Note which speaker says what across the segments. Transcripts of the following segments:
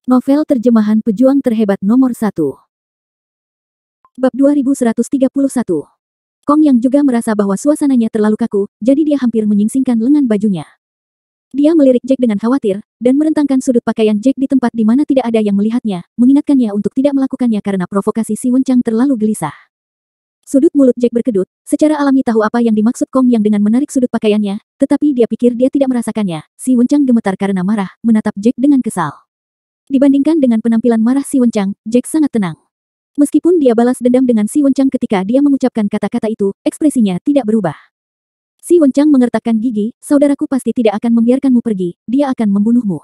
Speaker 1: Novel terjemahan pejuang terhebat nomor 1. Bab 2131. Kong yang juga merasa bahwa suasananya terlalu kaku, jadi dia hampir menyingsingkan lengan bajunya. Dia melirik Jack dengan khawatir, dan merentangkan sudut pakaian Jack di tempat di mana tidak ada yang melihatnya, mengingatkannya untuk tidak melakukannya karena provokasi Si Wenchang terlalu gelisah. Sudut mulut Jack berkedut, secara alami tahu apa yang dimaksud Kong yang dengan menarik sudut pakaiannya, tetapi dia pikir dia tidak merasakannya. Si Wenchang gemetar karena marah, menatap Jack dengan kesal. Dibandingkan dengan penampilan marah Si Wenchang, Jack sangat tenang. Meskipun dia balas dendam dengan Si Wenchang ketika dia mengucapkan kata-kata itu, ekspresinya tidak berubah. Si Wenchang mengertakkan gigi, saudaraku pasti tidak akan membiarkanmu pergi, dia akan membunuhmu.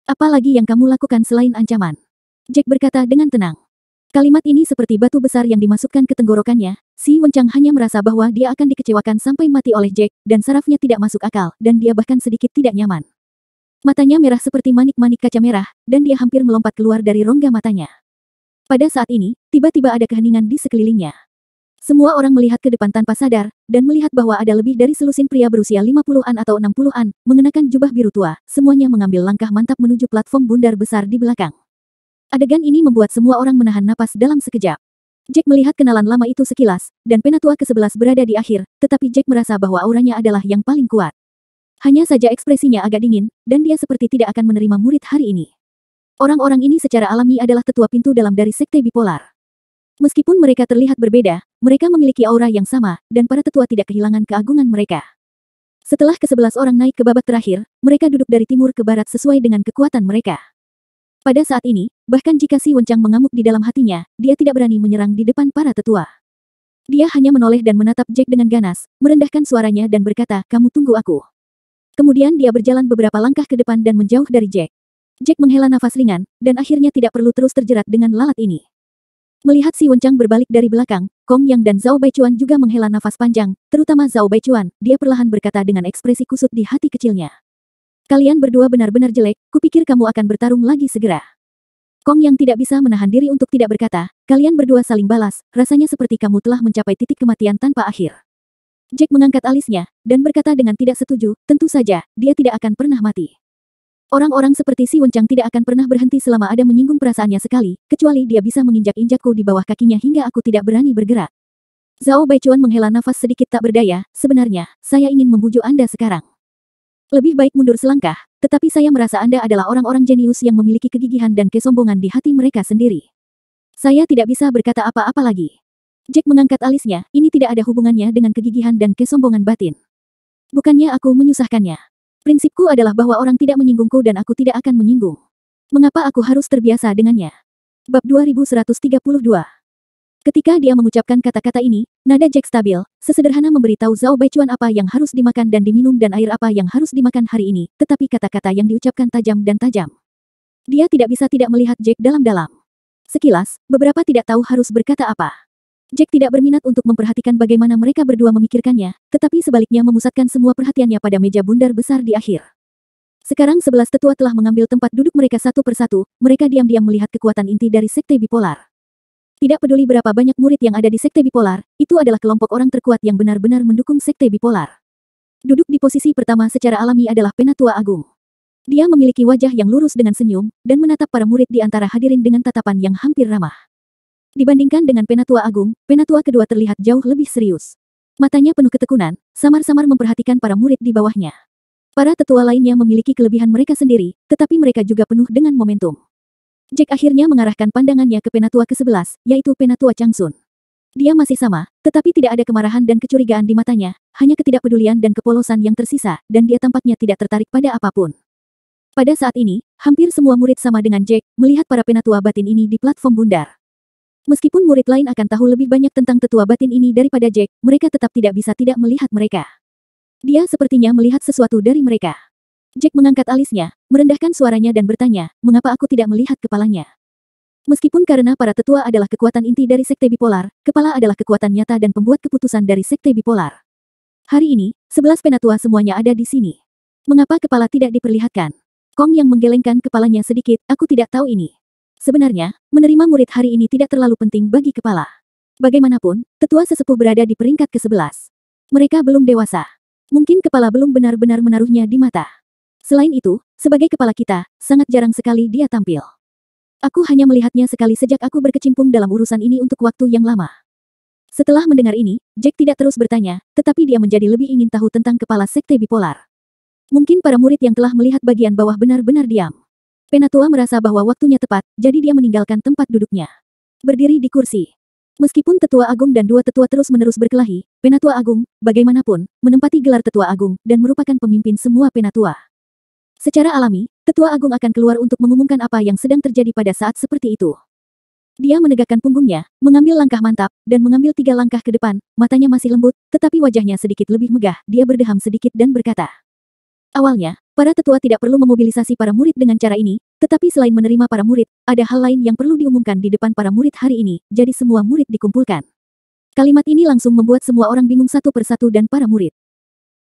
Speaker 1: Apalagi yang kamu lakukan selain ancaman? Jack berkata dengan tenang. Kalimat ini seperti batu besar yang dimasukkan ke tenggorokannya. Si Wenchang hanya merasa bahwa dia akan dikecewakan sampai mati oleh Jack, dan sarafnya tidak masuk akal, dan dia bahkan sedikit tidak nyaman. Matanya merah seperti manik-manik kaca merah, dan dia hampir melompat keluar dari rongga matanya. Pada saat ini, tiba-tiba ada keheningan di sekelilingnya. Semua orang melihat ke depan tanpa sadar, dan melihat bahwa ada lebih dari selusin pria berusia 50-an atau 60-an, mengenakan jubah biru tua, semuanya mengambil langkah mantap menuju platform bundar besar di belakang. Adegan ini membuat semua orang menahan napas dalam sekejap. Jack melihat kenalan lama itu sekilas, dan penatua ke-11 berada di akhir, tetapi Jack merasa bahwa auranya adalah yang paling kuat. Hanya saja ekspresinya agak dingin, dan dia seperti tidak akan menerima murid hari ini. Orang-orang ini secara alami adalah tetua pintu dalam dari sekte bipolar. Meskipun mereka terlihat berbeda, mereka memiliki aura yang sama, dan para tetua tidak kehilangan keagungan mereka. Setelah ke-11 orang naik ke babak terakhir, mereka duduk dari timur ke barat sesuai dengan kekuatan mereka. Pada saat ini, bahkan jika Si Wenchang mengamuk di dalam hatinya, dia tidak berani menyerang di depan para tetua. Dia hanya menoleh dan menatap Jack dengan ganas, merendahkan suaranya dan berkata, "Kamu tunggu aku." Kemudian dia berjalan beberapa langkah ke depan dan menjauh dari Jack. Jack menghela nafas ringan, dan akhirnya tidak perlu terus terjerat dengan lalat ini. Melihat Si Wenchang berbalik dari belakang, Kong Yang dan Zhao Baichuan juga menghela nafas panjang, terutama Zhao Baichuan, dia perlahan berkata dengan ekspresi kusut di hati kecilnya. Kalian berdua benar-benar jelek, kupikir kamu akan bertarung lagi segera. Kong Yang tidak bisa menahan diri untuk tidak berkata, kalian berdua saling balas, rasanya seperti kamu telah mencapai titik kematian tanpa akhir. Jack mengangkat alisnya, dan berkata dengan tidak setuju, tentu saja, dia tidak akan pernah mati. Orang-orang seperti Si Wenchang tidak akan pernah berhenti selama ada menyinggung perasaannya sekali, kecuali dia bisa menginjak-injakku di bawah kakinya hingga aku tidak berani bergerak. Zhao Baichuan menghela nafas sedikit tak berdaya, sebenarnya, saya ingin membujuk Anda sekarang. Lebih baik mundur selangkah, tetapi saya merasa Anda adalah orang-orang jenius yang memiliki kegigihan dan kesombongan di hati mereka sendiri. Saya tidak bisa berkata apa-apa lagi. Jack mengangkat alisnya, ini tidak ada hubungannya dengan kegigihan dan kesombongan batin. Bukannya aku menyusahkannya. Prinsipku adalah bahwa orang tidak menyinggungku dan aku tidak akan menyinggung. Mengapa aku harus terbiasa dengannya? Bab 2132. Ketika dia mengucapkan kata-kata ini, nada Jack stabil, sesederhana memberitahu Zhao Baichuan apa yang harus dimakan dan diminum dan air apa yang harus dimakan hari ini, tetapi kata-kata yang diucapkan tajam dan tajam. Dia tidak bisa tidak melihat Jack dalam-dalam. Sekilas, beberapa tidak tahu harus berkata apa. Jack tidak berminat untuk memperhatikan bagaimana mereka berdua memikirkannya, tetapi sebaliknya memusatkan semua perhatiannya pada meja bundar besar di akhir. Sekarang 11 tetua telah mengambil tempat duduk mereka satu persatu, mereka diam-diam melihat kekuatan inti dari sekte bipolar. Tidak peduli berapa banyak murid yang ada di sekte bipolar, itu adalah kelompok orang terkuat yang benar-benar mendukung sekte bipolar. Duduk di posisi pertama secara alami adalah Penatua Agung. Dia memiliki wajah yang lurus dengan senyum, dan menatap para murid di antara hadirin dengan tatapan yang hampir ramah. Dibandingkan dengan Penatua Agung, Penatua kedua terlihat jauh lebih serius. Matanya penuh ketekunan, samar-samar memperhatikan para murid di bawahnya. Para tetua lainnya memiliki kelebihan mereka sendiri, tetapi mereka juga penuh dengan momentum. Jack akhirnya mengarahkan pandangannya ke Penatua ke-11, yaitu Penatua Changsun. Dia masih sama, tetapi tidak ada kemarahan dan kecurigaan di matanya, hanya ketidakpedulian dan kepolosan yang tersisa, dan dia tampaknya tidak tertarik pada apapun. Pada saat ini, hampir semua murid sama dengan Jack, melihat para Penatua batin ini di platform bundar. Meskipun murid lain akan tahu lebih banyak tentang tetua batin ini daripada Jack, mereka tetap tidak bisa tidak melihat mereka. Dia sepertinya melihat sesuatu dari mereka. Jack mengangkat alisnya, merendahkan suaranya dan bertanya, mengapa aku tidak melihat kepalanya? Meskipun karena para tetua adalah kekuatan inti dari sekte bipolar, kepala adalah kekuatan nyata dan pembuat keputusan dari sekte bipolar. Hari ini, 11 penatua semuanya ada di sini. Mengapa kepala tidak diperlihatkan? Kong yang menggelengkan kepalanya sedikit, aku tidak tahu ini. Sebenarnya, menerima murid hari ini tidak terlalu penting bagi kepala. Bagaimanapun, tetua sesepuh berada di peringkat ke-11. Mereka belum dewasa. Mungkin kepala belum benar-benar menaruhnya di mata. Selain itu, sebagai kepala kita, sangat jarang sekali dia tampil. Aku hanya melihatnya sekali sejak aku berkecimpung dalam urusan ini untuk waktu yang lama. Setelah mendengar ini, Jack tidak terus bertanya, tetapi dia menjadi lebih ingin tahu tentang kepala sekte bipolar. Mungkin para murid yang telah melihat bagian bawah benar-benar diam. Penatua merasa bahwa waktunya tepat, jadi dia meninggalkan tempat duduknya. Berdiri di kursi. Meskipun Tetua Agung dan dua tetua terus-menerus berkelahi, Penatua Agung, bagaimanapun, menempati gelar Tetua Agung dan merupakan pemimpin semua penatua. Secara alami, Tetua Agung akan keluar untuk mengumumkan apa yang sedang terjadi pada saat seperti itu. Dia menegakkan punggungnya, mengambil langkah mantap, dan mengambil 3 langkah ke depan, matanya masih lembut, tetapi wajahnya sedikit lebih megah, dia berdeham sedikit dan berkata. Awalnya, para tetua tidak perlu memobilisasi para murid dengan cara ini, tetapi selain menerima para murid, ada hal lain yang perlu diumumkan di depan para murid hari ini, jadi semua murid dikumpulkan. Kalimat ini langsung membuat semua orang bingung satu persatu dan para murid.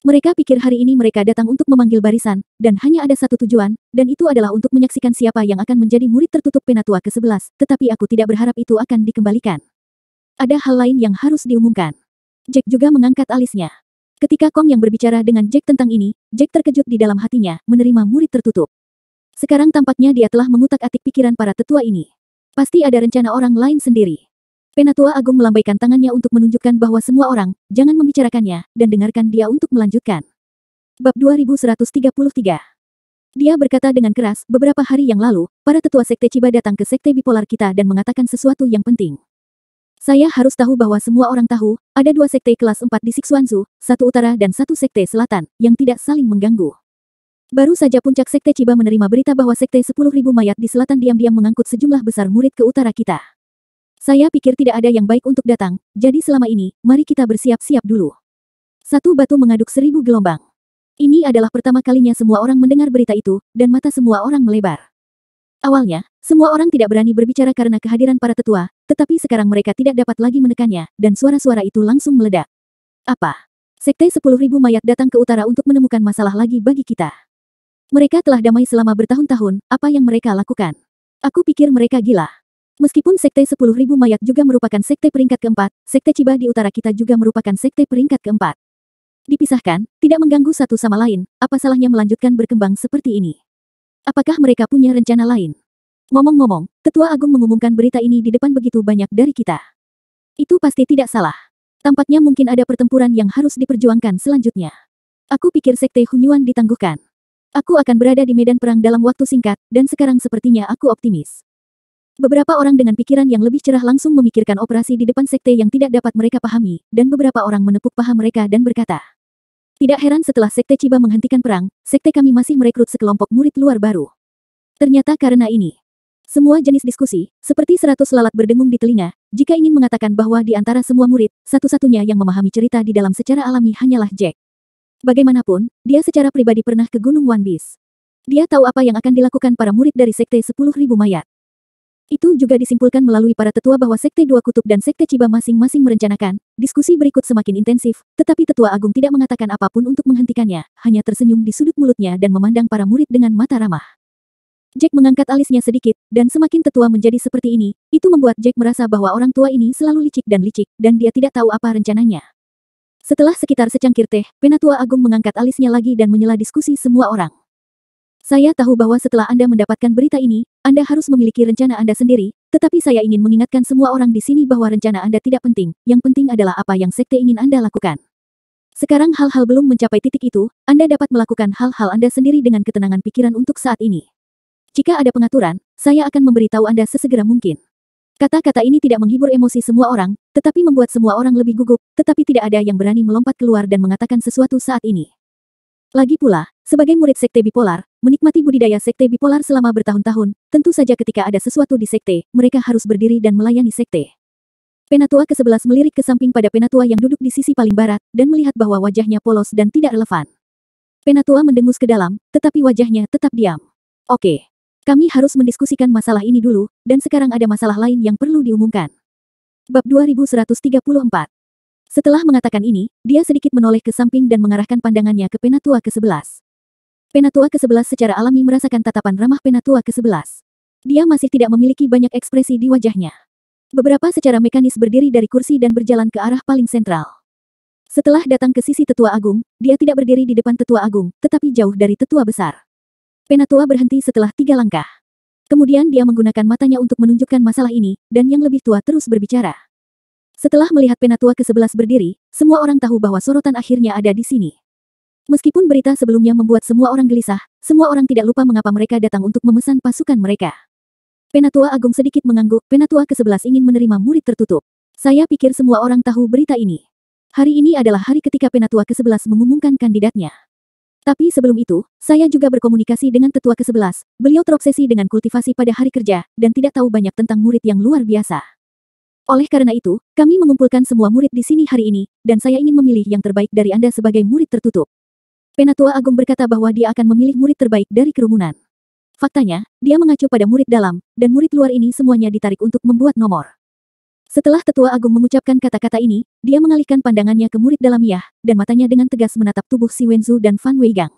Speaker 1: Mereka pikir hari ini mereka datang untuk memanggil barisan, dan hanya ada satu tujuan, dan itu adalah untuk menyaksikan siapa yang akan menjadi murid tertutup Penatua ke-11, tetapi aku tidak berharap itu akan dikembalikan. Ada hal lain yang harus diumumkan. Jack juga mengangkat alisnya. Ketika Kong yang berbicara dengan Jack tentang ini, Jack terkejut di dalam hatinya, menerima murid tertutup. Sekarang tampaknya dia telah mengutak-atik pikiran para tetua ini. Pasti ada rencana orang lain sendiri. Penatua Agung melambaikan tangannya untuk menunjukkan bahwa semua orang, jangan membicarakannya, dan dengarkan dia untuk melanjutkan. Bab 2133. Dia berkata dengan keras, beberapa hari yang lalu, para tetua sekte Chiba datang ke sekte bipolar kita dan mengatakan sesuatu yang penting. Saya harus tahu bahwa semua orang tahu, ada 2 sekte kelas 4 di Sixuanzu, 1 utara dan 1 sekte selatan, yang tidak saling mengganggu. Baru saja puncak sekte Chiba menerima berita bahwa sekte 10.000 mayat di selatan diam-diam mengangkut sejumlah besar murid ke utara kita. Saya pikir tidak ada yang baik untuk datang, jadi selama ini, mari kita bersiap-siap dulu. Satu batu mengaduk 1000 gelombang. Ini adalah pertama kalinya semua orang mendengar berita itu, dan mata semua orang melebar. Awalnya, semua orang tidak berani berbicara karena kehadiran para tetua, tetapi sekarang mereka tidak dapat lagi menekannya, dan suara-suara itu langsung meledak. Apa? Sekte 10.000 mayat datang ke utara untuk menemukan masalah lagi bagi kita. Mereka telah damai selama bertahun-tahun, apa yang mereka lakukan? Aku pikir mereka gila. Meskipun sekte 10.000 mayat juga merupakan sekte peringkat keempat, sekte Chiba di utara kita juga merupakan sekte peringkat keempat. Dipisahkan, tidak mengganggu satu sama lain, apa salahnya melanjutkan berkembang seperti ini? Apakah mereka punya rencana lain? Ngomong-ngomong, Tetua Agung mengumumkan berita ini di depan begitu banyak dari kita. Itu pasti tidak salah. Tampaknya mungkin ada pertempuran yang harus diperjuangkan selanjutnya. Aku pikir sekte Hunyuan ditangguhkan. Aku akan berada di medan perang dalam waktu singkat, dan sekarang sepertinya aku optimis. Beberapa orang dengan pikiran yang lebih cerah langsung memikirkan operasi di depan sekte yang tidak dapat mereka pahami, dan beberapa orang menepuk paha mereka dan berkata, tidak heran setelah sekte Chiba menghentikan perang, sekte kami masih merekrut sekelompok murid luar baru. Ternyata karena ini. Semua jenis diskusi, seperti 100 lalat berdengung di telinga, jika ingin mengatakan bahwa di antara semua murid, satu-satunya yang memahami cerita di dalam secara alami hanyalah Jack. Bagaimanapun, dia secara pribadi pernah ke Gunung Wanbis. Dia tahu apa yang akan dilakukan para murid dari sekte 10.000 mayat. Itu juga disimpulkan melalui para tetua bahwa sekte Dua Kutub dan sekte Chiba masing-masing merencanakan, diskusi berikut semakin intensif, tetapi Tetua Agung tidak mengatakan apapun untuk menghentikannya, hanya tersenyum di sudut mulutnya dan memandang para murid dengan mata ramah. Jack mengangkat alisnya sedikit, dan semakin tetua menjadi seperti ini, itu membuat Jack merasa bahwa orang tua ini selalu licik, dan dia tidak tahu apa rencananya. Setelah sekitar secangkir teh, Penatua Agung mengangkat alisnya lagi dan menyela diskusi semua orang. Saya tahu bahwa setelah Anda mendapatkan berita ini, Anda harus memiliki rencana Anda sendiri, tetapi saya ingin mengingatkan semua orang di sini bahwa rencana Anda tidak penting, yang penting adalah apa yang sekte ingin Anda lakukan. Sekarang hal-hal belum mencapai titik itu, Anda dapat melakukan hal-hal Anda sendiri dengan ketenangan pikiran untuk saat ini. Jika ada pengaturan, saya akan memberitahu Anda sesegera mungkin. Kata-kata ini tidak menghibur emosi semua orang, tetapi membuat semua orang lebih gugup, tetapi tidak ada yang berani melompat keluar dan mengatakan sesuatu saat ini. Lagi pula, sebagai murid sekte bipolar, menikmati budidaya sekte bipolar selama bertahun-tahun, tentu saja ketika ada sesuatu di sekte, mereka harus berdiri dan melayani sekte. Penatua ke-11 melirik ke samping pada penatua yang duduk di sisi paling barat, dan melihat bahwa wajahnya polos dan tidak relevan. Penatua mendengus ke dalam, tetapi wajahnya tetap diam. Oke. Kami harus mendiskusikan masalah ini dulu, dan sekarang ada masalah lain yang perlu diumumkan. Bab 2134. Setelah mengatakan ini, dia sedikit menoleh ke samping dan mengarahkan pandangannya ke Penatua ke-11. Penatua ke-11 secara alami merasakan tatapan ramah Penatua ke-11. Dia masih tidak memiliki banyak ekspresi di wajahnya. Beberapa secara mekanis berdiri dari kursi dan berjalan ke arah paling sentral. Setelah datang ke sisi Tetua Agung, dia tidak berdiri di depan Tetua Agung, tetapi jauh dari Tetua Besar. Penatua berhenti setelah 3 langkah. Kemudian dia menggunakan matanya untuk menunjukkan masalah ini, dan yang lebih tua terus berbicara. Setelah melihat penatua ke-11 berdiri, semua orang tahu bahwa sorotan akhirnya ada di sini. Meskipun berita sebelumnya membuat semua orang gelisah, semua orang tidak lupa mengapa mereka datang untuk memesan pasukan mereka. Penatua Agung sedikit mengangguk, penatua ke-11 ingin menerima murid tertutup. Saya pikir semua orang tahu berita ini. Hari ini adalah hari ketika penatua ke-11 mengumumkan kandidatnya. Tapi sebelum itu, saya juga berkomunikasi dengan tetua ke-11. Beliau terobsesi dengan kultivasi pada hari kerja, dan tidak tahu banyak tentang murid yang luar biasa. Oleh karena itu, kami mengumpulkan semua murid di sini hari ini, dan saya ingin memilih yang terbaik dari Anda sebagai murid tertutup. Penatua Agung berkata bahwa dia akan memilih murid terbaik dari kerumunan. Faktanya, dia mengacu pada murid dalam, dan murid luar ini semuanya ditarik untuk membuat nomor. Setelah tetua agung mengucapkan kata-kata ini, dia mengalihkan pandangannya ke murid dalam Yah, dan matanya dengan tegas menatap tubuh Si Wenzu dan Fan Weigang.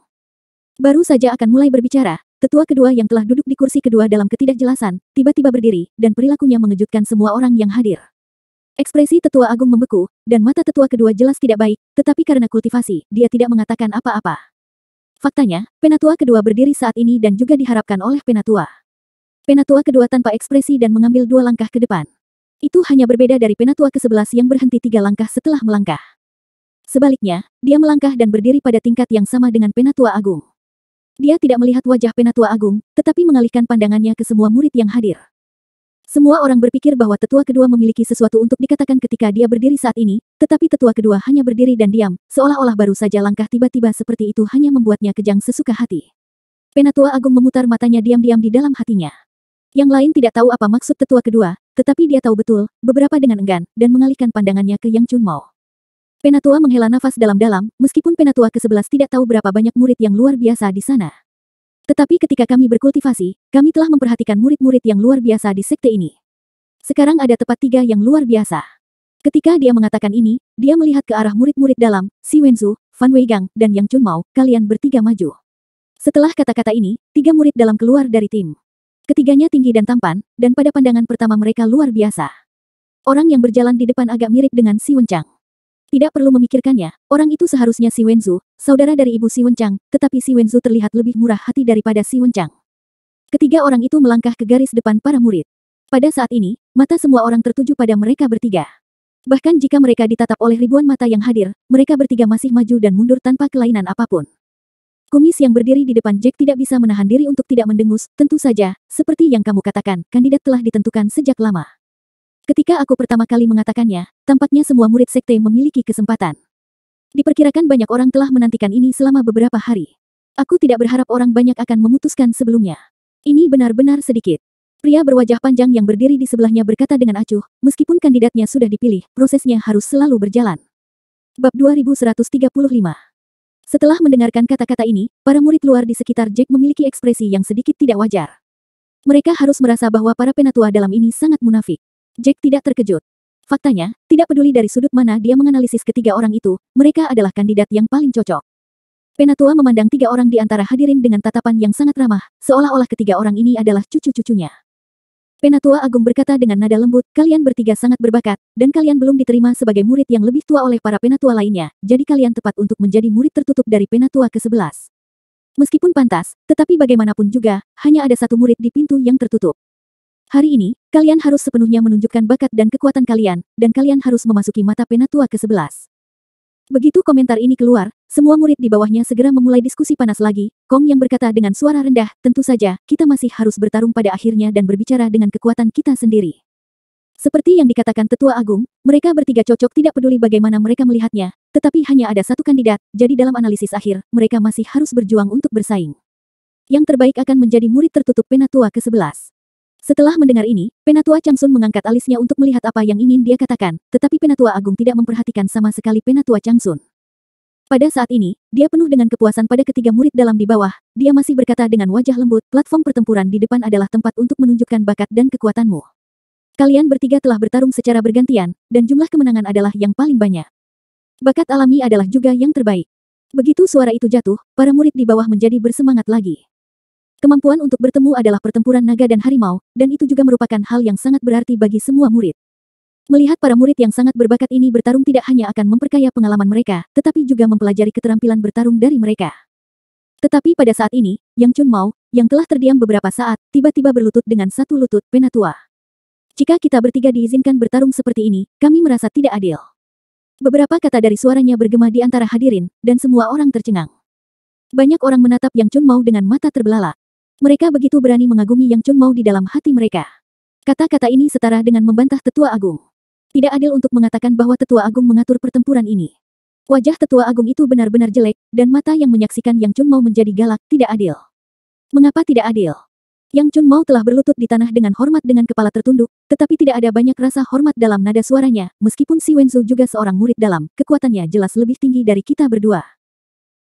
Speaker 1: Baru saja akan mulai berbicara, tetua kedua yang telah duduk di kursi kedua dalam ketidakjelasan, tiba-tiba berdiri, dan perilakunya mengejutkan semua orang yang hadir. Ekspresi tetua agung membeku, dan mata tetua kedua jelas tidak baik, tetapi karena kultivasi, dia tidak mengatakan apa-apa. Faktanya, penatua kedua berdiri saat ini dan juga diharapkan oleh penatua. Penatua kedua tanpa ekspresi dan mengambil 2 langkah ke depan. Itu hanya berbeda dari penatua ke-11 yang berhenti 3 langkah setelah melangkah. Sebaliknya, dia melangkah dan berdiri pada tingkat yang sama dengan penatua agung. Dia tidak melihat wajah penatua agung, tetapi mengalihkan pandangannya ke semua murid yang hadir. Semua orang berpikir bahwa tetua kedua memiliki sesuatu untuk dikatakan ketika dia berdiri saat ini, tetapi tetua kedua hanya berdiri dan diam, seolah-olah baru saja langkah tiba-tiba seperti itu hanya membuatnya kejang sesuka hati. Penatua agung memutar matanya diam-diam di dalam hatinya. Yang lain tidak tahu apa maksud tetua kedua, tetapi dia tahu betul, beberapa dengan enggan, dan mengalihkan pandangannya ke Yang Chunmao. Penatua menghela nafas dalam-dalam, meskipun penatua ke-11 tidak tahu berapa banyak murid yang luar biasa di sana. Tetapi ketika kami berkultivasi, kami telah memperhatikan murid-murid yang luar biasa di sekte ini. Sekarang ada tepat 3 yang luar biasa. Ketika dia mengatakan ini, dia melihat ke arah murid-murid dalam, Si Wenzu, Fan Weigang, dan Yang Chunmao, kalian bertiga maju. Setelah kata-kata ini, 3 murid dalam keluar dari tim. Ketiganya tinggi dan tampan, dan pada pandangan pertama mereka luar biasa. Orang yang berjalan di depan agak mirip dengan Si Wenchang. Tidak perlu memikirkannya, orang itu seharusnya Si Wenzu, saudara dari ibu Si Wenchang, tetapi Si Wenzu terlihat lebih murah hati daripada Si Wenchang. Ketiga orang itu melangkah ke garis depan para murid. Pada saat ini, mata semua orang tertuju pada mereka bertiga. Bahkan jika mereka ditatap oleh ribuan mata yang hadir, mereka bertiga masih maju dan mundur tanpa kelainan apapun. Kumis yang berdiri di depan Jack tidak bisa menahan diri untuk tidak mendengus, tentu saja, seperti yang kamu katakan, kandidat telah ditentukan sejak lama. Ketika aku pertama kali mengatakannya, tampaknya semua murid sekte memiliki kesempatan. Diperkirakan banyak orang telah menantikan ini selama beberapa hari. Aku tidak berharap orang banyak akan memutuskan sebelumnya. Ini benar-benar sedikit. Pria berwajah panjang yang berdiri di sebelahnya berkata dengan acuh, meskipun kandidatnya sudah dipilih, prosesnya harus selalu berjalan. Bab 2135. Setelah mendengarkan kata-kata ini, para murid luar di sekitar Jack memiliki ekspresi yang sedikit tidak wajar. Mereka harus merasa bahwa para penatua dalam ini sangat munafik. Jack tidak terkejut. Faktanya, tidak peduli dari sudut mana dia menganalisis ketiga orang itu, mereka adalah kandidat yang paling cocok. Penatua memandang 3 orang di antara hadirin dengan tatapan yang sangat ramah, seolah-olah ketiga orang ini adalah cucu-cucunya. Penatua Agung berkata dengan nada lembut, kalian bertiga sangat berbakat, dan kalian belum diterima sebagai murid yang lebih tua oleh para penatua lainnya, jadi kalian tepat untuk menjadi murid tertutup dari penatua ke-11. Meskipun pantas, tetapi bagaimanapun juga, hanya ada 1 murid di pintu yang tertutup. Hari ini, kalian harus sepenuhnya menunjukkan bakat dan kekuatan kalian, dan kalian harus memasuki mata penatua ke-11. Begitu komentar ini keluar, semua murid di bawahnya segera memulai diskusi panas lagi. Kong yang berkata dengan suara rendah, tentu saja, kita masih harus bertarung pada akhirnya dan berbicara dengan kekuatan kita sendiri. Seperti yang dikatakan Tetua Agung, mereka bertiga cocok tidak peduli bagaimana mereka melihatnya, tetapi hanya ada 1 kandidat, jadi dalam analisis akhir, mereka masih harus berjuang untuk bersaing. Yang terbaik akan menjadi murid tertutup penatua ke-11. Setelah mendengar ini, Penatua Changsun mengangkat alisnya untuk melihat apa yang ingin dia katakan, tetapi Penatua Agung tidak memperhatikan sama sekali Penatua Changsun. Pada saat ini, dia penuh dengan kepuasan pada ketiga murid dalam di bawah, dia masih berkata dengan wajah lembut, platform pertempuran di depan adalah tempat untuk menunjukkan bakat dan kekuatanmu. Kalian bertiga telah bertarung secara bergantian, dan jumlah kemenangan adalah yang paling banyak. Bakat alami adalah juga yang terbaik. Begitu suara itu jatuh, para murid di bawah menjadi bersemangat lagi. Kemampuan untuk bertemu adalah pertempuran naga dan harimau, dan itu juga merupakan hal yang sangat berarti bagi semua murid. Melihat para murid yang sangat berbakat ini bertarung tidak hanya akan memperkaya pengalaman mereka, tetapi juga mempelajari keterampilan bertarung dari mereka. Tetapi pada saat ini, Yang Chunmao, yang telah terdiam beberapa saat, tiba-tiba berlutut dengan satu lutut, Penatua. Jika kita bertiga diizinkan bertarung seperti ini, kami merasa tidak adil. Beberapa kata dari suaranya bergema di antara hadirin, dan semua orang tercengang. Banyak orang menatap Yang Chunmao dengan mata terbelalak. Mereka begitu berani mengagumi Yang Chunmao di dalam hati mereka. Kata-kata ini setara dengan membantah Tetua Agung. Tidak adil untuk mengatakan bahwa Tetua Agung mengatur pertempuran ini. Wajah Tetua Agung itu benar-benar jelek, dan mata yang menyaksikan Yang Chunmao menjadi galak, tidak adil. Mengapa tidak adil? Yang Chunmao telah berlutut di tanah dengan hormat dengan kepala tertunduk, tetapi tidak ada banyak rasa hormat dalam nada suaranya, meskipun Si Wenzu juga seorang murid dalam, kekuatannya jelas lebih tinggi dari kita berdua.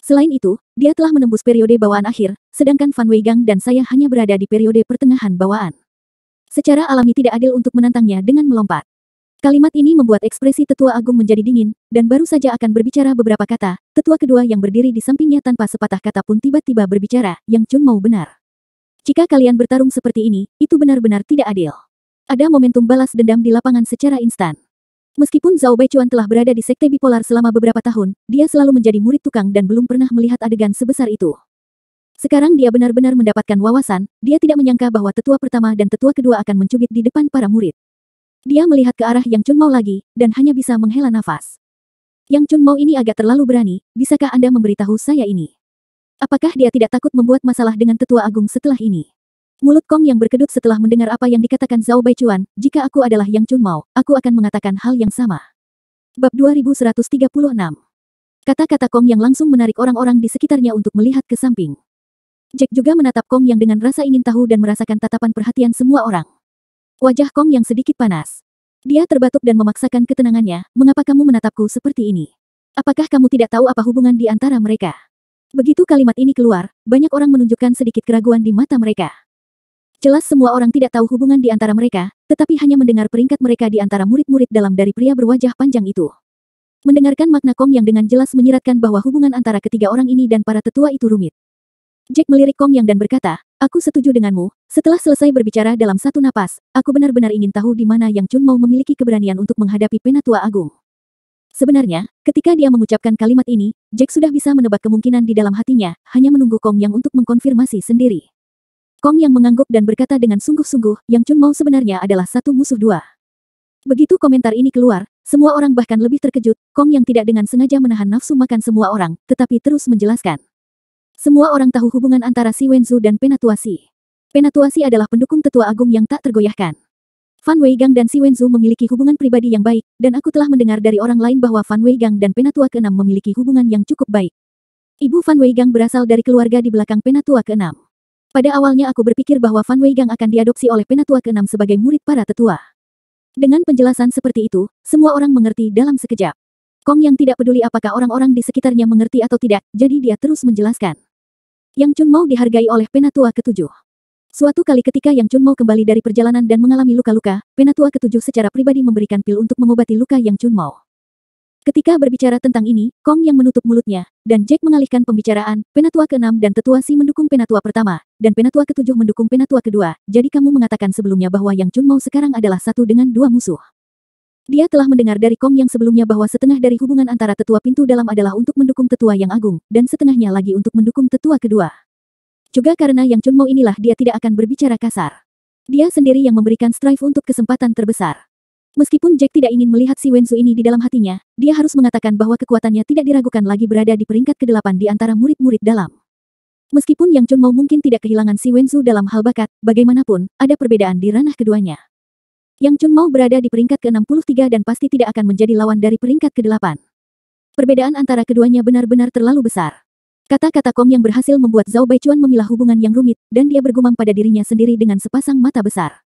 Speaker 1: Selain itu, dia telah menembus periode bawaan akhir, sedangkan Fan Weigang dan saya hanya berada di periode pertengahan bawaan. Secara alami tidak adil untuk menantangnya dengan melompat. Kalimat ini membuat ekspresi Tetua Agung menjadi dingin, dan baru saja akan berbicara beberapa kata, Tetua kedua yang berdiri di sampingnya tanpa sepatah kata pun tiba-tiba berbicara, Yang Chunmao benar. Jika kalian bertarung seperti ini, itu benar-benar tidak adil. Ada momentum balas dendam di lapangan secara instan. Meskipun Zhao Baichuan telah berada di sekte bipolar selama beberapa tahun, dia selalu menjadi murid tukang dan belum pernah melihat adegan sebesar itu. Sekarang dia benar-benar mendapatkan wawasan, dia tidak menyangka bahwa tetua pertama dan tetua kedua akan mencubit di depan para murid. Dia melihat ke arah Yang Chunmao lagi, dan hanya bisa menghela nafas. Yang Chunmao ini agak terlalu berani, bisakah Anda memberitahu saya ini? Apakah dia tidak takut membuat masalah dengan Tetua Agung setelah ini? Mulut Kong yang berkedut setelah mendengar apa yang dikatakan Zhao Baichuan, jika aku adalah Yang Chunmao, aku akan mengatakan hal yang sama. Bab 2136. Kata-kata Kong yang langsung menarik orang-orang di sekitarnya untuk melihat ke samping. Jack juga menatap Kong yang dengan rasa ingin tahu dan merasakan tatapan perhatian semua orang. Wajah Kong yang sedikit panas. Dia terbatuk dan memaksakan ketenangannya, mengapa kamu menatapku seperti ini? Apakah kamu tidak tahu apa hubungan di antara mereka? Begitu kalimat ini keluar, banyak orang menunjukkan sedikit keraguan di mata mereka. Jelas semua orang tidak tahu hubungan di antara mereka, tetapi hanya mendengar peringkat mereka di antara murid-murid dalam dari pria berwajah panjang itu. Mendengarkan makna Kong yang dengan jelas menyiratkan bahwa hubungan antara ketiga orang ini dan para tetua itu rumit. Jack melirik Kong Yang dan berkata, aku setuju denganmu, setelah selesai berbicara dalam satu napas, aku benar-benar ingin tahu di mana Yang Chunmao memiliki keberanian untuk menghadapi Penatua Agung. Sebenarnya, ketika dia mengucapkan kalimat ini, Jack sudah bisa menebak kemungkinan di dalam hatinya, hanya menunggu Kong Yang untuk mengkonfirmasi sendiri. Kong Yang mengangguk dan berkata dengan sungguh-sungguh, Yang Chunmao sebenarnya adalah satu musuh dua. Begitu komentar ini keluar, semua orang bahkan lebih terkejut, Kong Yang tidak dengan sengaja menahan nafsu makan semua orang, tetapi terus menjelaskan. Semua orang tahu hubungan antara Si Wenzu dan Penatua Si. Penatua Si adalah pendukung Tetua Agung yang tak tergoyahkan. Fan Weigang dan Si Wenzu memiliki hubungan pribadi yang baik, dan aku telah mendengar dari orang lain bahwa Fan Weigang dan Penatua ke-6 memiliki hubungan yang cukup baik. Ibu Fan Weigang berasal dari keluarga di belakang Penatua ke-6. Pada awalnya aku berpikir bahwa Fan Weigang akan diadopsi oleh Penatua ke-6 sebagai murid para tetua. Dengan penjelasan seperti itu, semua orang mengerti dalam sekejap. Kong Yang tidak peduli apakah orang-orang di sekitarnya mengerti atau tidak, jadi dia terus menjelaskan. Yang Chunmao dihargai oleh Penatua ke-7. Suatu kali ketika Yang Chunmao kembali dari perjalanan dan mengalami luka-luka, Penatua ke-7 secara pribadi memberikan pil untuk mengobati luka Yang Chunmao. Ketika berbicara tentang ini, Kong Yang menutup mulutnya, dan Jack mengalihkan pembicaraan, Penatua ke-6 dan Tetua Si mendukung Penatua pertama, dan Penatua ke-7 mendukung Penatua kedua, jadi kamu mengatakan sebelumnya bahwa Yang Chunmao sekarang adalah satu dengan dua musuh. Dia telah mendengar dari Kong Yang sebelumnya bahwa setengah dari hubungan antara tetua pintu dalam adalah untuk mendukung tetua yang agung, dan setengahnya lagi untuk mendukung tetua kedua. Juga karena Yang Chunmao inilah dia tidak akan berbicara kasar. Dia sendiri yang memberikan strive untuk kesempatan terbesar. Meskipun Jack tidak ingin melihat Si Wenzu ini di dalam hatinya, dia harus mengatakan bahwa kekuatannya tidak diragukan lagi berada di peringkat ke-8 di antara murid-murid dalam. Meskipun Yang Chunmao mungkin tidak kehilangan Si Wenzu dalam hal bakat, bagaimanapun, ada perbedaan di ranah keduanya. Yang Chunmao berada di peringkat ke-63 dan pasti tidak akan menjadi lawan dari peringkat ke-8. Perbedaan antara keduanya benar-benar terlalu besar. Kata-kata Kong yang berhasil membuat Zhao Baichuan memilah hubungan yang rumit, dan dia bergumam pada dirinya sendiri dengan sepasang mata besar.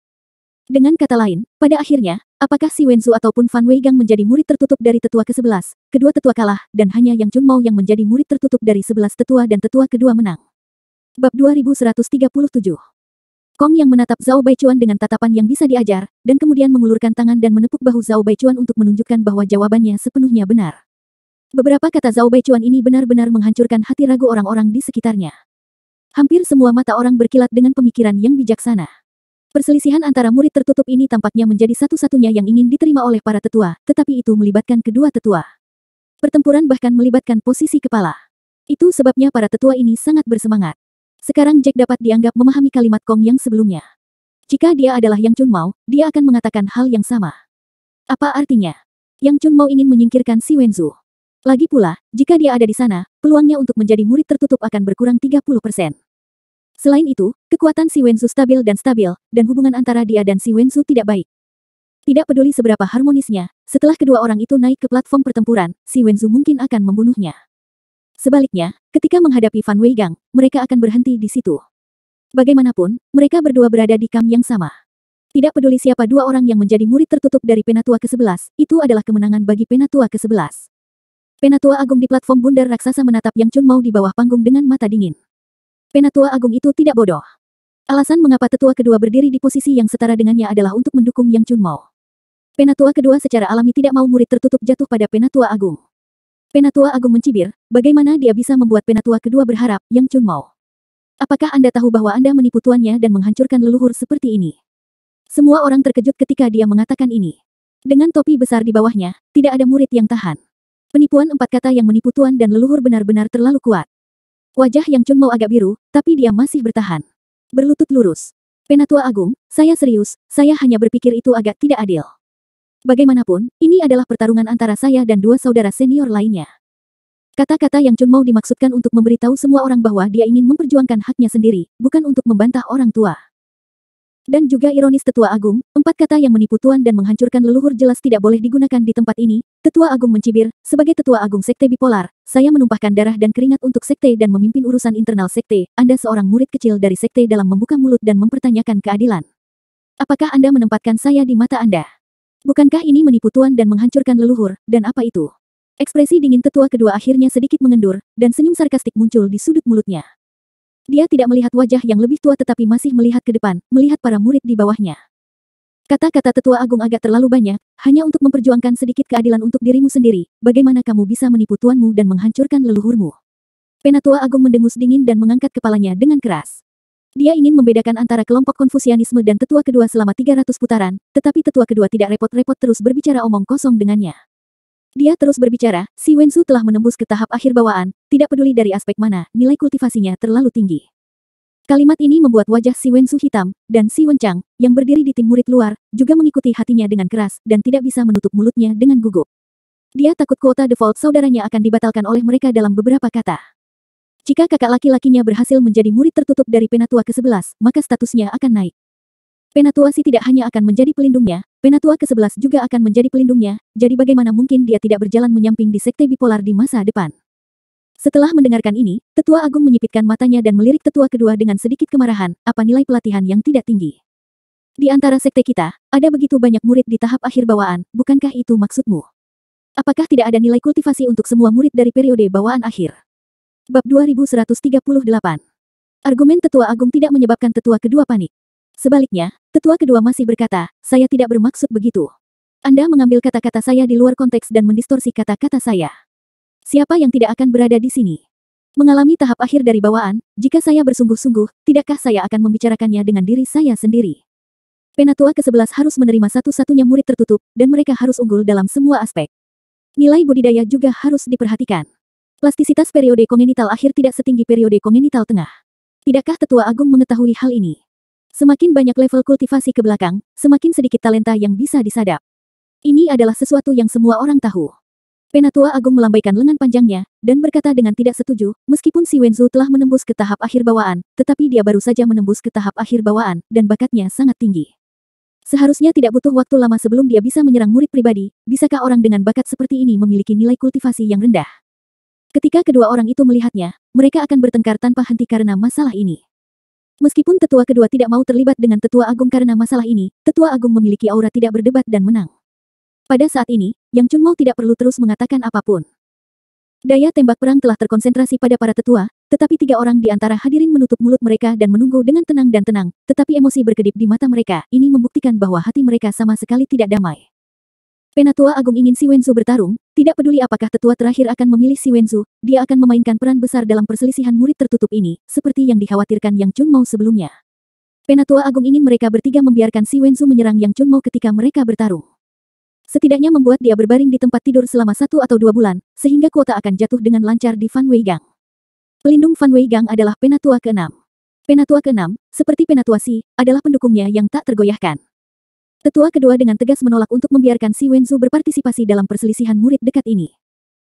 Speaker 1: Dengan kata lain, pada akhirnya, apakah Si Wenzu ataupun Fan Weigang menjadi murid tertutup dari tetua ke-11, kedua tetua kalah, dan hanya Yang Chunmao yang menjadi murid tertutup dari 11 tetua dan tetua kedua menang. Bab 2137. Kong yang menatap Zhao Baichuan dengan tatapan yang bisa diajar, dan kemudian mengulurkan tangan dan menepuk bahu Zhao Baichuan untuk menunjukkan bahwa jawabannya sepenuhnya benar. Beberapa kata Zhao Baichuan ini benar-benar menghancurkan hati ragu orang-orang di sekitarnya. Hampir semua mata orang berkilat dengan pemikiran yang bijaksana. Perselisihan antara murid tertutup ini tampaknya menjadi satu-satunya yang ingin diterima oleh para tetua, tetapi itu melibatkan kedua tetua. Pertempuran bahkan melibatkan posisi kepala. Itu sebabnya para tetua ini sangat bersemangat. Sekarang Jack dapat dianggap memahami kalimat Kong yang sebelumnya. Jika dia adalah Yang Chunmao, dia akan mengatakan hal yang sama. Apa artinya? Yang Chunmao ingin menyingkirkan Si Wenzu. Lagi pula, jika dia ada di sana, peluangnya untuk menjadi murid tertutup akan berkurang 30%. Selain itu, kekuatan Si Wenzu stabil, dan hubungan antara dia dan Si Wenzu tidak baik. Tidak peduli seberapa harmonisnya, setelah kedua orang itu naik ke platform pertempuran, Si Wenzu mungkin akan membunuhnya. Sebaliknya, ketika menghadapi Fan Weigang, mereka akan berhenti di situ. Bagaimanapun, mereka berdua berada di kamp yang sama. Tidak peduli siapa dua orang yang menjadi murid tertutup dari Penatua ke-11, itu adalah kemenangan bagi Penatua ke-11. Penatua Agung di platform bundar raksasa menatap Yang Chunmao di bawah panggung dengan mata dingin. Penatua Agung itu tidak bodoh. Alasan mengapa tetua kedua berdiri di posisi yang setara dengannya adalah untuk mendukung Yang Chunmao. Penatua kedua secara alami tidak mau murid tertutup jatuh pada Penatua Agung. Penatua Agung mencibir, bagaimana dia bisa membuat Penatua kedua berharap, Yang Chunmao. Apakah Anda tahu bahwa Anda menipu tuannya dan menghancurkan leluhur seperti ini? Semua orang terkejut ketika dia mengatakan ini. Dengan topi besar di bawahnya, tidak ada murid yang tahan. Penipuan empat kata yang menipu tuan dan leluhur benar-benar terlalu kuat. Wajah Yang Chunmao agak biru, tapi dia masih bertahan. Berlutut lurus. Penatua Agung, saya serius, saya hanya berpikir itu agak tidak adil. Bagaimanapun, ini adalah pertarungan antara saya dan dua saudara senior lainnya. Kata-kata Yang Chunmao dimaksudkan untuk memberitahu semua orang bahwa dia ingin memperjuangkan haknya sendiri, bukan untuk membantah orang tua. Dan juga ironis Tetua Agung, empat kata yang menipu tuan dan menghancurkan leluhur jelas tidak boleh digunakan di tempat ini. Tetua Agung mencibir, sebagai Tetua Agung Sekte Bipolar, saya menumpahkan darah dan keringat untuk Sekte dan memimpin urusan internal Sekte. Anda seorang murid kecil dari Sekte dalam membuka mulut dan mempertanyakan keadilan. Apakah Anda menempatkan saya di mata Anda? Bukankah ini menipu tuan dan menghancurkan leluhur, dan apa itu? Ekspresi dingin tetua kedua akhirnya sedikit mengendur, dan senyum sarkastik muncul di sudut mulutnya. Dia tidak melihat wajah yang lebih tua tetapi masih melihat ke depan, melihat para murid di bawahnya. Kata-kata Tetua Agung agak terlalu banyak, hanya untuk memperjuangkan sedikit keadilan untuk dirimu sendiri. Bagaimana kamu bisa menipu tuanmu dan menghancurkan leluhurmu? Penatua Agung mendengus dingin dan mengangkat kepalanya dengan keras. Dia ingin membedakan antara kelompok Konfusianisme dan tetua kedua selama 300 putaran, tetapi tetua kedua tidak repot-repot terus berbicara omong kosong dengannya. Dia terus berbicara, Si Wenzu telah menembus ke tahap akhir bawaan, tidak peduli dari aspek mana, nilai kultivasinya terlalu tinggi. Kalimat ini membuat wajah Si Wenzu hitam, dan Si Wenchang, yang berdiri di tim murid luar, juga mengikuti hatinya dengan keras, dan tidak bisa menutup mulutnya dengan gugup. Dia takut kuota default saudaranya akan dibatalkan oleh mereka dalam beberapa kata. Jika kakak laki-lakinya berhasil menjadi murid tertutup dari Penatua ke-11, maka statusnya akan naik. Penatua Si tidak hanya akan menjadi pelindungnya, Penatua ke-11 juga akan menjadi pelindungnya, jadi bagaimana mungkin dia tidak berjalan menyamping di Sekte Bipolar di masa depan. Setelah mendengarkan ini, Tetua Agung menyipitkan matanya dan melirik tetua kedua dengan sedikit kemarahan, apa nilai pelatihan yang tidak tinggi? Di antara sekte kita, ada begitu banyak murid di tahap akhir bawaan, bukankah itu maksudmu? Apakah tidak ada nilai kultivasi untuk semua murid dari periode bawaan akhir? Bab 2138. Argumen Tetua Agung tidak menyebabkan tetua kedua panik. Sebaliknya, tetua kedua masih berkata, saya tidak bermaksud begitu. Anda mengambil kata-kata saya di luar konteks dan mendistorsi kata-kata saya. Siapa yang tidak akan berada di sini? Mengalami tahap akhir dari bawaan, jika saya bersungguh-sungguh, tidakkah saya akan membicarakannya dengan diri saya sendiri? Penatua ke-11 harus menerima satu-satunya murid tertutup, dan mereka harus unggul dalam semua aspek. Nilai budidaya juga harus diperhatikan. Plastisitas periode kongenital akhir tidak setinggi periode kongenital tengah. Tidakkah Tetua Agung mengetahui hal ini? Semakin banyak level kultivasi ke belakang, semakin sedikit talenta yang bisa disadap. Ini adalah sesuatu yang semua orang tahu. Penatua Agung melambaikan lengan panjangnya, dan berkata dengan tidak setuju, meskipun Si Wenzu telah menembus ke tahap akhir bawaan, tetapi dia baru saja menembus ke tahap akhir bawaan, dan bakatnya sangat tinggi. Seharusnya tidak butuh waktu lama sebelum dia bisa menyerang murid pribadi, bisakah orang dengan bakat seperti ini memiliki nilai kultivasi yang rendah? Ketika kedua orang itu melihatnya, mereka akan bertengkar tanpa henti karena masalah ini. Meskipun tetua kedua tidak mau terlibat dengan tetua agung karena masalah ini, tetua agung memiliki aura tidak berdebat dan menang. Pada saat ini, Yang Chunmao tidak perlu terus mengatakan apapun. Daya tembak perang telah terkonsentrasi pada para tetua, tetapi tiga orang di antara hadirin menutup mulut mereka dan menunggu dengan tenang dan tenang, tetapi emosi berkedip di mata mereka, ini membuktikan bahwa hati mereka sama sekali tidak damai. Penatua Agung ingin Si Wenzu bertarung, tidak peduli apakah tetua terakhir akan memilih Si Wenzu, dia akan memainkan peran besar dalam perselisihan murid tertutup ini, seperti yang dikhawatirkan Yang Chunmao sebelumnya. Penatua Agung ingin mereka bertiga membiarkan Si Wenzu menyerang Yang Chunmao ketika mereka bertarung. Setidaknya membuat dia berbaring di tempat tidur selama 1 atau 2 bulan, sehingga kuota akan jatuh dengan lancar di Fan Weigang. Pelindung Fan Weigang adalah Penatua ke-6. Penatua ke-6, seperti Penatua Si, adalah pendukungnya yang tak tergoyahkan. Tetua kedua dengan tegas menolak untuk membiarkan Si Wenzu berpartisipasi dalam perselisihan murid dekat ini.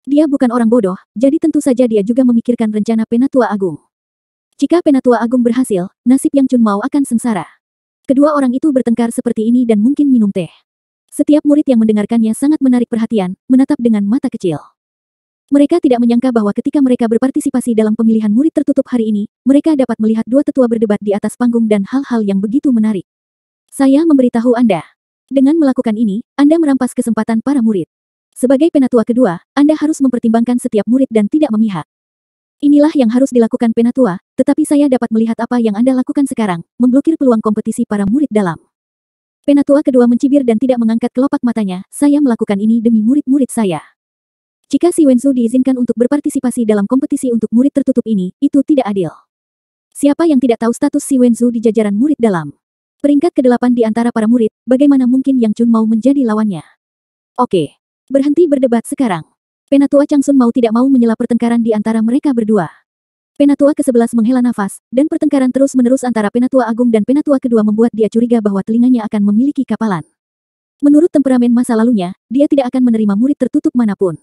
Speaker 1: Dia bukan orang bodoh, jadi tentu saja dia juga memikirkan rencana Penatua Agung. Jika Penatua Agung berhasil, nasib Yang Chun Mao akan sengsara. Kedua orang itu bertengkar seperti ini dan mungkin minum teh. Setiap murid yang mendengarkannya sangat menarik perhatian, menatap dengan mata kecil. Mereka tidak menyangka bahwa ketika mereka berpartisipasi dalam pemilihan murid tertutup hari ini, mereka dapat melihat dua tetua berdebat di atas panggung dan hal-hal yang begitu menarik. Saya memberitahu Anda. Dengan melakukan ini, Anda merampas kesempatan para murid. Sebagai penatua kedua, Anda harus mempertimbangkan setiap murid dan tidak memihak. Inilah yang harus dilakukan penatua, tetapi saya dapat melihat apa yang Anda lakukan sekarang, memblokir peluang kompetisi para murid dalam. Penatua kedua mencibir dan tidak mengangkat kelopak matanya, saya melakukan ini demi murid-murid saya. Jika Si Wenzu diizinkan untuk berpartisipasi dalam kompetisi untuk murid tertutup ini, itu tidak adil. Siapa yang tidak tahu status Si Wenzu di jajaran murid dalam? Peringkat ke-8 di antara para murid, bagaimana mungkin Yang Chun mau menjadi lawannya? Oke. Berhenti berdebat sekarang. Penatua Changsun mau tidak mau menyela pertengkaran di antara mereka berdua. Penatua ke-11 menghela nafas, dan pertengkaran terus-menerus antara Penatua Agung dan Penatua kedua membuat dia curiga bahwa telinganya akan memiliki kapalan. Menurut temperamen masa lalunya, dia tidak akan menerima murid tertutup manapun.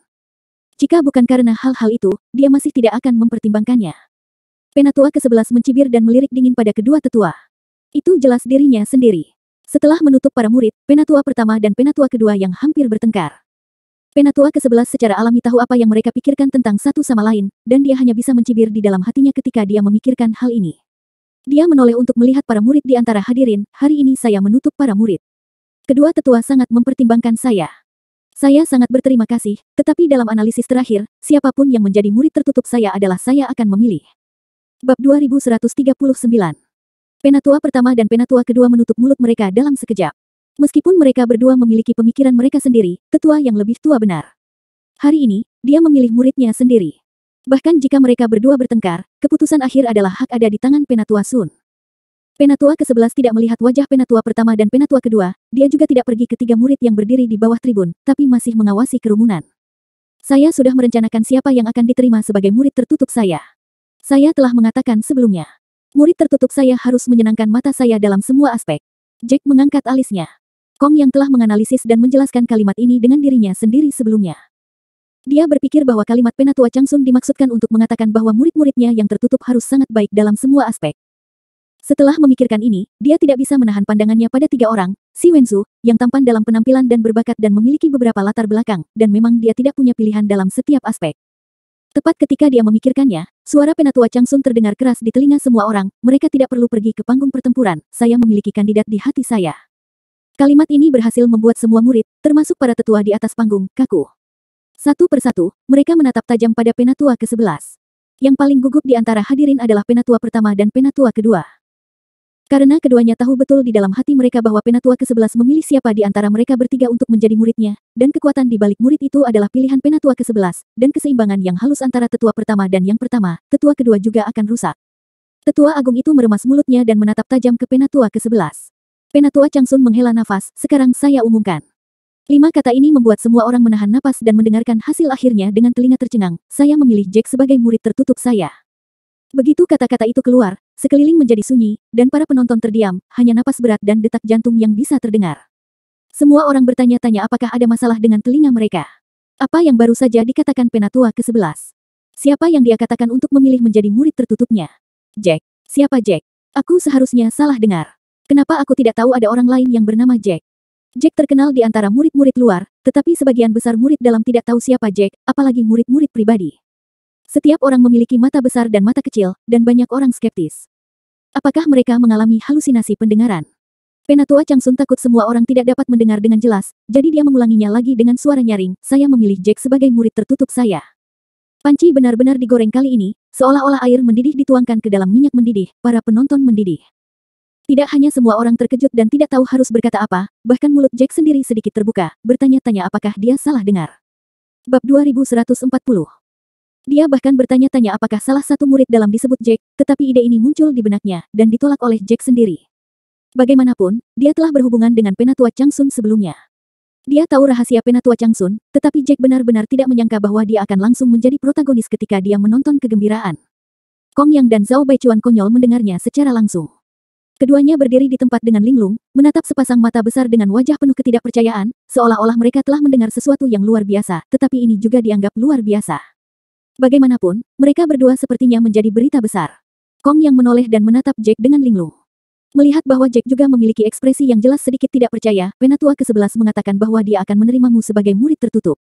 Speaker 1: Jika bukan karena hal-hal itu, dia masih tidak akan mempertimbangkannya. Penatua ke-11 mencibir dan melirik dingin pada kedua tetua. Itu jelas dirinya sendiri. Setelah menutup para murid, Penatua pertama dan Penatua kedua yang hampir bertengkar. Penatua ke-11 secara alami tahu apa yang mereka pikirkan tentang satu sama lain, dan dia hanya bisa mencibir di dalam hatinya ketika dia memikirkan hal ini. Dia menoleh untuk melihat para murid di antara hadirin, hari ini saya menutup para murid. Kedua tetua sangat mempertimbangkan saya. Saya sangat berterima kasih, tetapi dalam analisis terakhir, siapapun yang menjadi murid tertutup saya adalah saya akan memilih. Bab 2139. Penatua pertama dan penatua kedua menutup mulut mereka dalam sekejap. Meskipun mereka berdua memiliki pemikiran mereka sendiri, tetua yang lebih tua benar. Hari ini, dia memilih muridnya sendiri. Bahkan jika mereka berdua bertengkar, keputusan akhir adalah hak ada di tangan Penatua Sun. Penatua ke-11 tidak melihat wajah penatua pertama dan penatua kedua, dia juga tidak pergi ke tiga murid yang berdiri di bawah tribun, tapi masih mengawasi kerumunan. Saya sudah merencanakan siapa yang akan diterima sebagai murid tertutup saya. Saya telah mengatakan sebelumnya. Murid tertutup saya harus menyenangkan mata saya dalam semua aspek. Jack mengangkat alisnya. Kong yang telah menganalisis dan menjelaskan kalimat ini dengan dirinya sendiri sebelumnya. Dia berpikir bahwa kalimat Penatua Changsun dimaksudkan untuk mengatakan bahwa murid-muridnya yang tertutup harus sangat baik dalam semua aspek. Setelah memikirkan ini, dia tidak bisa menahan pandangannya pada tiga orang, Si Wenzu, yang tampan dalam penampilan dan berbakat dan memiliki beberapa latar belakang, dan memang dia tidak punya pilihan dalam setiap aspek. Tepat ketika dia memikirkannya, suara Penatua Changsun terdengar keras di telinga semua orang, mereka tidak perlu pergi ke panggung pertempuran, saya memiliki kandidat di hati saya. Kalimat ini berhasil membuat semua murid, termasuk para tetua di atas panggung, kaku. Satu persatu, mereka menatap tajam pada Penatua ke-11. Yang paling gugup di antara hadirin adalah Penatua pertama dan Penatua kedua. Karena keduanya tahu betul di dalam hati mereka bahwa Penatua ke-11 memilih siapa di antara mereka bertiga untuk menjadi muridnya, dan kekuatan di balik murid itu adalah pilihan Penatua ke-11, dan keseimbangan yang halus antara tetua pertama dan yang pertama, tetua kedua juga akan rusak. Tetua Agung itu meremas mulutnya dan menatap tajam ke Penatua ke-11. Penatua Changsun menghela nafas, sekarang saya umumkan. 5 kata ini membuat semua orang menahan napas dan mendengarkan hasil akhirnya dengan telinga tercengang, saya memilih Jack sebagai murid tertutup saya. Begitu kata-kata itu keluar, sekeliling menjadi sunyi, dan para penonton terdiam, hanya napas berat dan detak jantung yang bisa terdengar. Semua orang bertanya-tanya apakah ada masalah dengan telinga mereka. Apa yang baru saja dikatakan Penatua ke-11? Siapa yang dia katakan untuk memilih menjadi murid tertutupnya? Jack. Siapa Jack? Aku seharusnya salah dengar. Kenapa aku tidak tahu ada orang lain yang bernama Jack? Jack terkenal di antara murid-murid luar, tetapi sebagian besar murid dalam tidak tahu siapa Jack, apalagi murid-murid pribadi. Setiap orang memiliki mata besar dan mata kecil, dan banyak orang skeptis. Apakah mereka mengalami halusinasi pendengaran? Penatua Changsun takut semua orang tidak dapat mendengar dengan jelas, jadi dia mengulanginya lagi dengan suara nyaring, saya memilih Jack sebagai murid tertutup saya. Panci benar-benar digoreng kali ini, seolah-olah air mendidih dituangkan ke dalam minyak mendidih, para penonton mendidih. Tidak hanya semua orang terkejut dan tidak tahu harus berkata apa, bahkan mulut Jack sendiri sedikit terbuka, bertanya-tanya apakah dia salah dengar. Bab 2140. Dia bahkan bertanya-tanya apakah salah satu murid dalam disebut Jack, tetapi ide ini muncul di benaknya, dan ditolak oleh Jack sendiri. Bagaimanapun, dia telah berhubungan dengan Penatua Changsun sebelumnya. Dia tahu rahasia Penatua Changsun, tetapi Jack benar-benar tidak menyangka bahwa dia akan langsung menjadi protagonis ketika dia menonton kegembiraan. Kong Yang dan Zhao Baichuan konyol mendengarnya secara langsung. Keduanya berdiri di tempat dengan linglung, menatap sepasang mata besar dengan wajah penuh ketidakpercayaan, seolah-olah mereka telah mendengar sesuatu yang luar biasa, tetapi ini juga dianggap luar biasa. Bagaimanapun, mereka berdua sepertinya menjadi berita besar. Kong Yang menoleh dan menatap Jack dengan linglung. Melihat bahwa Jack juga memiliki ekspresi yang jelas sedikit tidak percaya, Penatua ke-11 mengatakan bahwa dia akan menerimamu sebagai murid tertutup.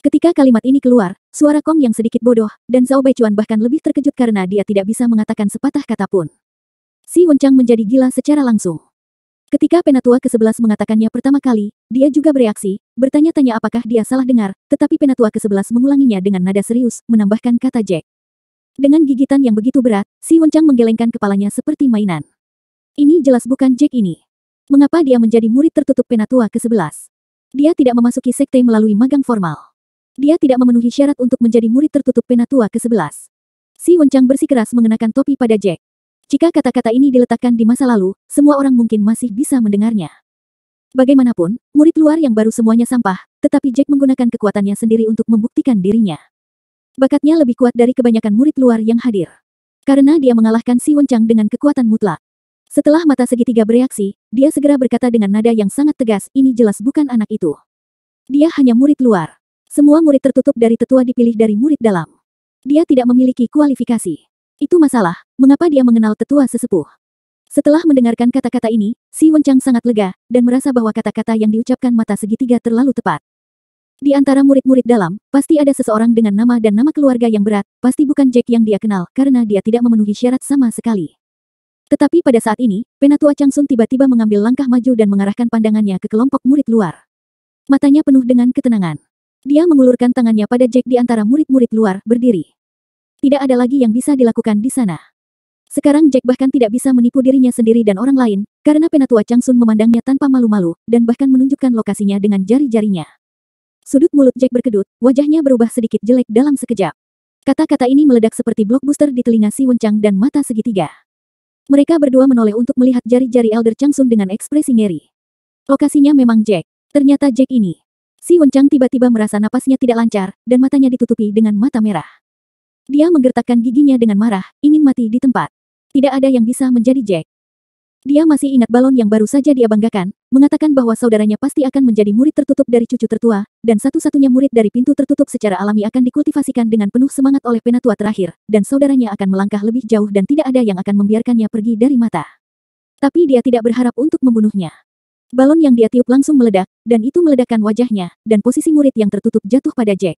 Speaker 1: Ketika kalimat ini keluar, suara Kong Yang sedikit bodoh, dan Zhao Baichuan bahkan lebih terkejut karena dia tidak bisa mengatakan sepatah kata pun. Si Wenchang menjadi gila secara langsung. Ketika Penatua ke-11 mengatakannya pertama kali, dia juga bereaksi, bertanya-tanya apakah dia salah dengar, tetapi Penatua ke-11 mengulanginya dengan nada serius, menambahkan kata Jack. Dengan gigitan yang begitu berat, si Wenchang menggelengkan kepalanya seperti mainan. Ini jelas bukan Jack ini. Mengapa dia menjadi murid tertutup Penatua ke-11? Dia tidak memasuki sekte melalui magang formal. Dia tidak memenuhi syarat untuk menjadi murid tertutup Penatua ke-11. Si Wenchang bersikeras mengenakan topi pada Jack. Jika kata-kata ini diletakkan di masa lalu, semua orang mungkin masih bisa mendengarnya. Bagaimanapun, murid luar yang baru semuanya sampah, tetapi Jack menggunakan kekuatannya sendiri untuk membuktikan dirinya. Bakatnya lebih kuat dari kebanyakan murid luar yang hadir. Karena dia mengalahkan si Wenchang dengan kekuatan mutlak. Setelah mata segitiga bereaksi, dia segera berkata dengan nada yang sangat tegas, ini jelas bukan anak itu. Dia hanya murid luar. Semua murid tertutup dari tetua dipilih dari murid dalam. Dia tidak memiliki kualifikasi. Itu masalah, mengapa dia mengenal tetua sesepuh. Setelah mendengarkan kata-kata ini, si Wenchang sangat lega, dan merasa bahwa kata-kata yang diucapkan mata segitiga terlalu tepat. Di antara murid-murid dalam, pasti ada seseorang dengan nama dan nama keluarga yang berat, pasti bukan Jack yang dia kenal, karena dia tidak memenuhi syarat sama sekali. Tetapi pada saat ini, Penatua Changsun tiba-tiba mengambil langkah maju dan mengarahkan pandangannya ke kelompok murid luar. Matanya penuh dengan ketenangan. Dia mengulurkan tangannya pada Jack di antara murid-murid luar, berdiri. Tidak ada lagi yang bisa dilakukan di sana. Sekarang Jack bahkan tidak bisa menipu dirinya sendiri dan orang lain, karena Penatua Changsun memandangnya tanpa malu-malu, dan bahkan menunjukkan lokasinya dengan jari-jarinya. Sudut mulut Jack berkedut, wajahnya berubah sedikit jelek dalam sekejap. Kata-kata ini meledak seperti blockbuster di telinga si Wenchang dan mata segitiga. Mereka berdua menoleh untuk melihat jari-jari Elder Changsun dengan ekspresi ngeri. Lokasinya memang Jack. Ternyata Jack ini. Si Wenchang tiba-tiba merasa napasnya tidak lancar, dan matanya ditutupi dengan mata merah. Dia menggertakkan giginya dengan marah, ingin mati di tempat. Tidak ada yang bisa menjadi Jack. Dia masih ingat balon yang baru saja dia banggakan, mengatakan bahwa saudaranya pasti akan menjadi murid tertutup dari cucu tertua, dan satu-satunya murid dari pintu tertutup secara alami akan dikultivasikan dengan penuh semangat oleh Penatua terakhir, dan saudaranya akan melangkah lebih jauh dan tidak ada yang akan membiarkannya pergi dari mata. Tapi dia tidak berharap untuk membunuhnya. Balon yang dia tiup langsung meledak, dan itu meledakkan wajahnya, dan posisi murid yang tertutup jatuh pada Jack.